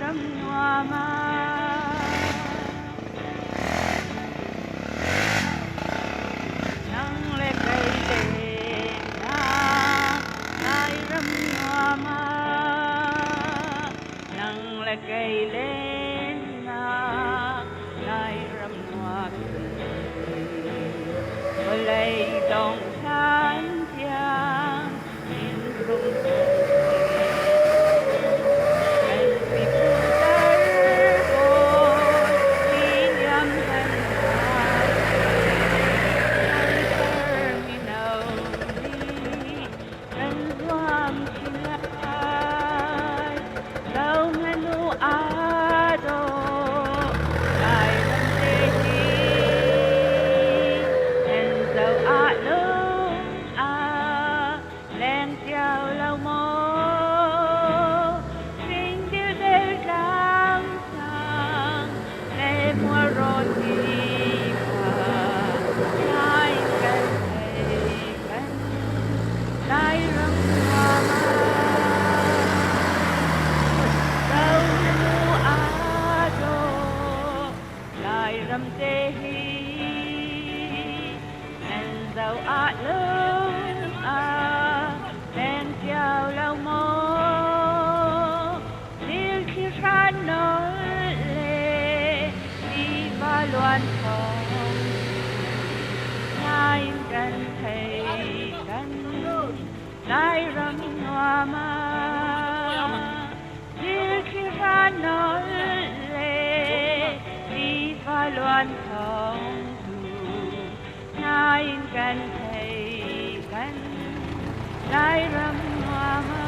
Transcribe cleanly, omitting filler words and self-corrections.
râm hoa ma nắng lên cây đèn nai râm hoa ma nắng lên cây lên nai râm hoa với lấy đồng sáng chiang in rung râm tê hi en dâu ạ lưng đen chiều lâu mô điêu chi ra nổi lệ đi va loan thong nai gần thầy gần nai râm hoa ma điêu chi ra nổi loan thong thu nai gần thầy gần nai râm hoa ma